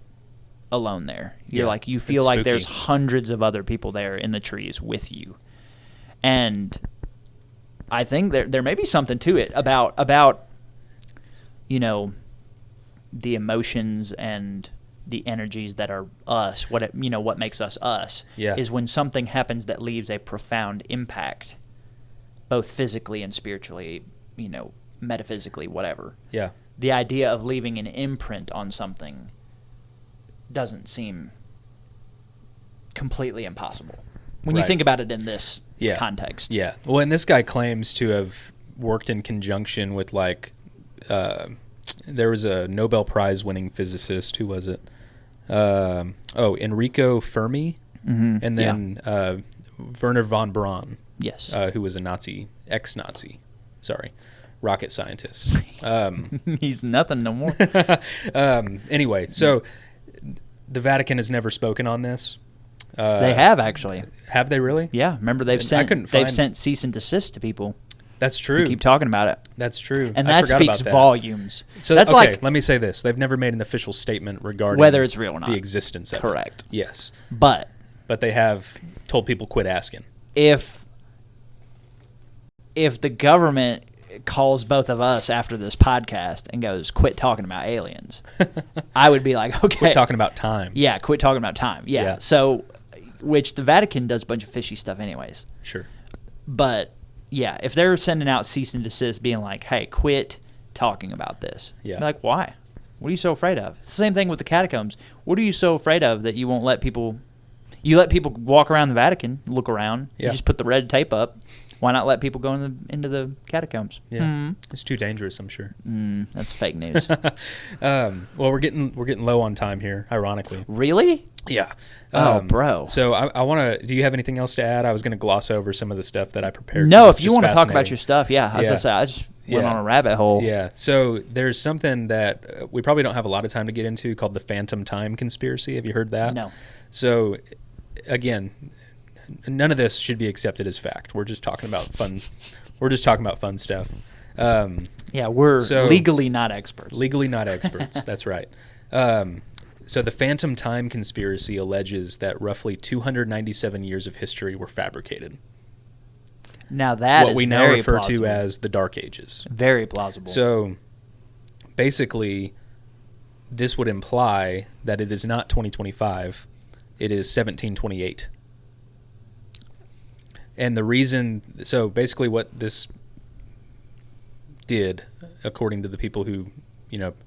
alone there. You're Yeah, like, you feel it's like spooky. there's hundreds of other people there in the trees with you. And I think there may be something to it about you know, the emotions and the energies that are us, what makes us us, Yeah. is when something happens that leaves a profound impact, both physically and spiritually, metaphysically, whatever. Yeah. The idea of leaving an imprint on something doesn't seem completely impossible when you Right. think about it in this Yeah. context. Yeah. Well, and this guy claims to have worked in conjunction with there was a Nobel Prize winning physicist. Who was it? Enrico Fermi, and then Werner von Braun. Yes. Who was a ex-Nazi, rocket scientist. He's nothing no more. Anyway, so the Vatican has never spoken on this. They have actually. Have they really? Yeah. Remember, they've couldn't sent cease and desist to people That's who true. keep talking about it, That's true. and I that forgot speaks about that. volumes. So that's okay, like let me say this: they've never made an official statement regarding whether it's real or not. the existence of it. Correct. Yes, But but they have told people quit asking. if the government calls both of us after this podcast and goes, "Quit talking about aliens," I would be like, "Okay, Quit talking about time. yeah, quit talking about time." Yeah. Yeah. So, which the Vatican does a bunch of fishy stuff, anyways. Sure. But yeah, if they're sending out cease and desist, being like, "Hey, quit talking about this," Yeah. Be like, why? What are you so afraid of? It's the same thing with the catacombs. What are you so afraid of that you won't let people? You let people walk around the Vatican, look around. Yeah. You just put the red tape up. Why not let people go into the catacombs? Yeah, it's too dangerous. I'm sure. That's fake news. Well, we're getting low on time here. Ironically. Really? Yeah. Oh, bro. So I want to. Do you have anything else to add? I was going to gloss over some of the stuff that I prepared. No, 'cause if it's you just want to talk about fascinating. your stuff, yeah. I was Yeah. gonna say I just went Yeah. on a rabbit hole. Yeah. So there's something that we probably don't have a lot of time to get into called the phantom time conspiracy. Have you heard that? No. So again, none of this should be accepted as fact. We're just talking about fun. We're just talking about fun stuff. Yeah, we're So- legally not experts. Legally not experts. That's right. So the phantom time conspiracy alleges that roughly 297 years of history were fabricated. Now that What is we now very refer plausible. to as the Dark Ages. Very plausible. So basically, this would imply that it is not 2025, it is 1728. And the reason, so basically what this did, according to the people who,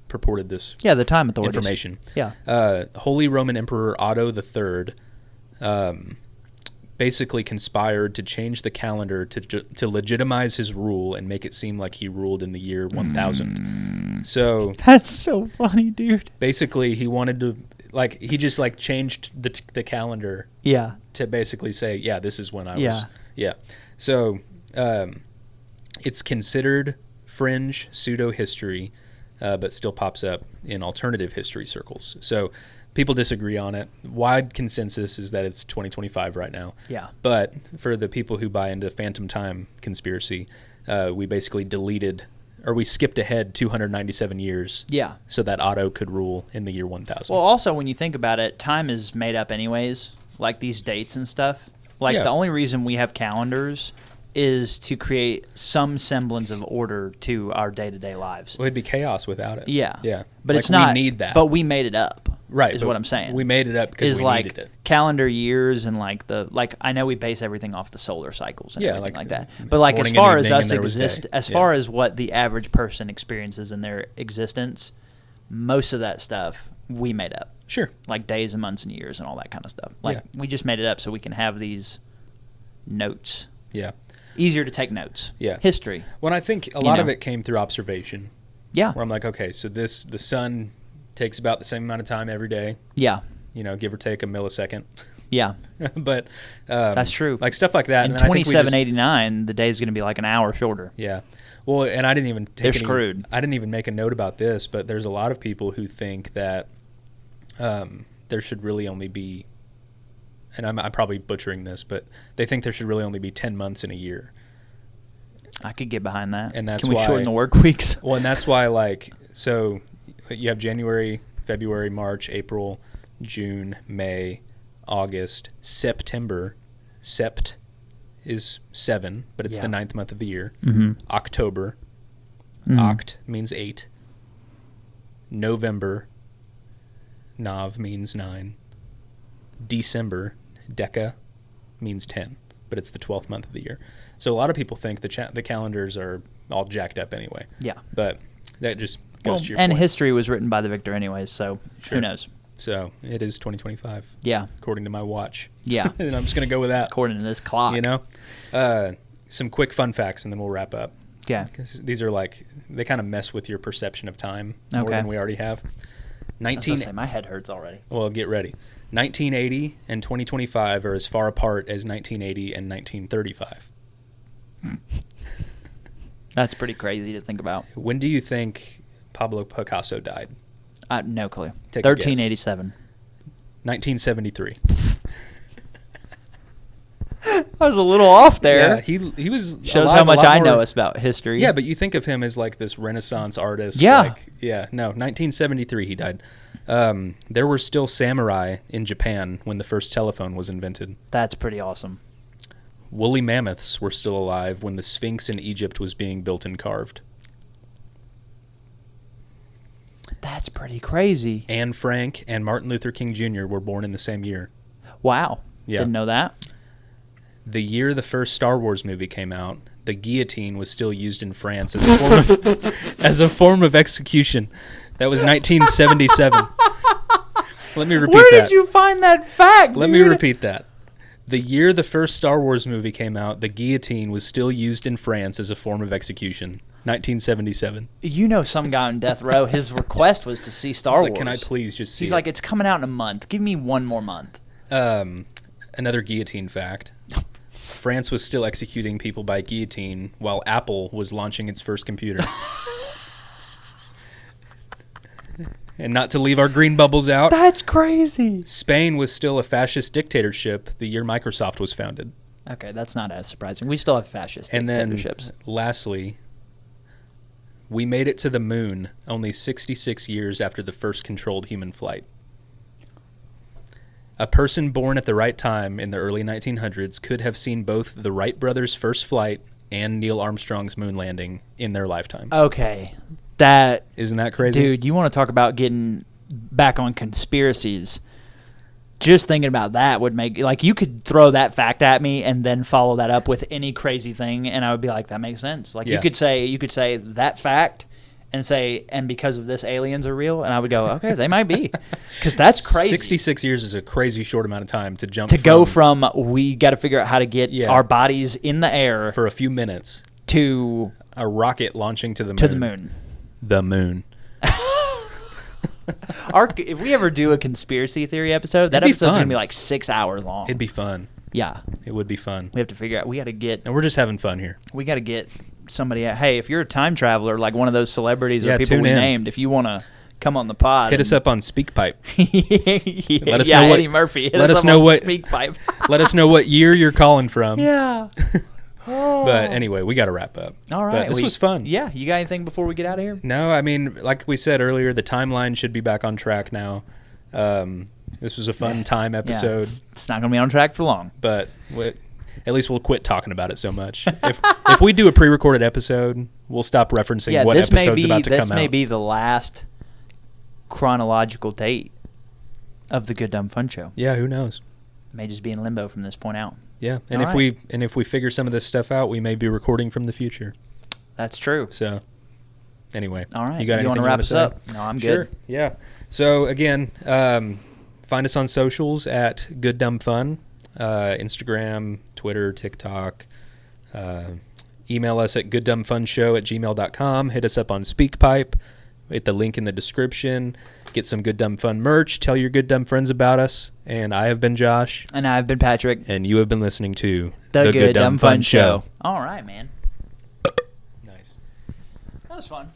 purported this yeah, the time authorities. information, Yeah. Holy Roman Emperor Otto III basically conspired to change the calendar to legitimize his rule and make it seem like he ruled in the year 1000. So That's so funny, dude. basically, he wanted to he just changed the calendar Yeah. to basically say, yeah, this is when I Yeah. was. Yeah. So it's considered fringe pseudo history, but still pops up in alternative history circles. So people disagree on it. Wide consensus is that it's 2025 right now. Yeah. But for the people who buy into phantom time conspiracy, we basically we skipped ahead 297 years. Yeah. So that Otto could rule in the year 1000. Well, also, when you think about it, time is made up anyways, like these dates and stuff. Like, Yeah. the only reason we have calendars is to create some semblance of order to our day-to-day lives. Well, it'd be chaos without it. Yeah. Yeah. But it's not. We need that. But we made it up. Right. Is but what I'm saying. We made it up because we needed it. Calendar years and I know we base everything off the solar cycles and everything like that. But as morning far and as evening us and there was exist, day. as Yeah. far as what the average person experiences in their existence, most of that stuff we made up. Sure. Like days and months and years and all that kind of stuff. Like Yeah. we just made it up so we can have these notes. Yeah. Easier to take notes. Yeah. History. Well, I think a You lot of know. it came through observation. Yeah. Where I'm like, okay, so the sun takes about the same amount of time every day, Yeah. Give or take a millisecond. Yeah. But That's true. Like stuff like that. In And then I think we just- 2789, the day's going to be like an hour shorter. Yeah. Well, and I didn't even They're screwed. I didn't even make a note about this, but there's a lot of people who think that there should really only be, and I'm probably butchering this, but they think there should really only be 10 months in a year. I could get behind that. And that's Can we why- shorten the work weeks? Well, and that's why, so you have January, February, March, April, June, May, August, September. Sept is 7, but it's the 9th month of the year. Mm-hmm. October. Mhm. Oct means 8. November. Nov means 9. December. Deca means 10, but it's the 12th month of the year. So a lot of people think the calendars are all jacked up anyway. Yeah. But that just goes to your and point. history was written by the victor anyways, so Sure. who knows? So it is 2025, Yeah. according to my watch. Yeah. And I'm just going to go with that. According to this clock. Some quick fun facts, and then we'll wrap up. Yeah. 'Cause these are they kind of mess with your perception of time more Okay. than we already have. I was gonna say, my head hurts already. Well, get ready. 1980 and 2025 are as far apart as 1980 and 1935. That's pretty crazy to think about. When do you think Pablo Picasso died? No clue. Take a 1387. 1973. I was a little off there. Yeah, he was Shows alive how a much lot I more- know about history. Yeah, but you think of him as this Renaissance artist. Yeah. No, 1973 he died. There were still samurai in Japan when the first telephone was invented. That's pretty awesome. Woolly mammoths were still alive when the Sphinx in Egypt was being built and carved. That's pretty crazy. Anne Frank and Martin Luther King Jr. were born in the same year. Wow. Yeah. Didn't know that. The year the first Star Wars movie came out, the guillotine was still used in France as a form of, as a form of execution. That was 1977. Let me repeat that. Where did you find that fact? Let me dude? repeat that. The year the first Star Wars movie came out, the guillotine was still used in France as a form of execution. 1977. You know, some guy on death row, his request was to see Star Wars. Can I please just see He's it? like, it's coming out in a month. Give me one more month. Another guillotine fact. France was still executing people by guillotine while Apple was launching its first computer. And not to leave our green bubbles out, That's crazy. Spain was still a fascist dictatorship the year Microsoft was founded. Okay, that's not as surprising. We still have fascist And then, dictatorships. lastly, we made it to the moon only 66 years after the first controlled human flight. A person born at the right time in the early 1900s could have seen both the Wright brothers' first flight and Neil Armstrong's moon landing in their lifetime. Okay, that... Isn't that crazy? Dude, you want to talk about getting back on conspiracies. Just thinking about that would make... you could throw that fact at me and then follow that up with any crazy thing, and I would be like, that makes sense. Yeah. You could say that fact and say, and because of this, aliens are real, and I would go, okay, they might be. Because that's crazy. 66 years is a crazy short amount of time to jump Go from we got to figure out how to get Yeah. our bodies in the air for a few minutes to a rocket launching to the moon. the moon. The moon. If we ever do a conspiracy theory episode, that episode's going to be like 6 hours long. It'd be fun. Yeah. It would be fun. We have to figure out. We got to get. And we're just having fun here. We got to get somebody. Hey, if you're a time traveler, like one of those celebrities or people tune we in. named, if you want to come on the pod, hit us up on SpeakPipe. Let us know Eddie Murphy. Let us know what SpeakPipe. Let us know what year you're calling from. Yeah. But anyway, we got to wrap up. All right. But this was fun. Yeah. You got anything before we get out of here? No, I mean, like we said earlier, the timeline should be back on track now. This was a fun time episode. Yeah, it's not going to be on track for long. But at least we'll quit talking about it so much. If we do a pre-recorded episode, we'll stop referencing what episode's about to come out. This may be the last chronological date of the Good Dumb Fun Show. Yeah, who knows? May just be in limbo from this point out. Yeah, and if we figure some of this stuff out, we may be recording from the future. That's true. So, anyway, all right. You got anything want to wrap us up? No, I'm good. Sure. Yeah. So again, find us on socials at Good Dumb Fun, Instagram, Twitter, TikTok. Email us at gooddumbfunshow@gmail.com. Hit us up on SpeakPipe. Hit the link in the description. Get some Good Dumb Fun merch. Tell your good dumb friends about us. And I have been Josh. And I have been Patrick. And you have been listening to The Good Dumb Fun Show. All right, man. Nice. That was fun.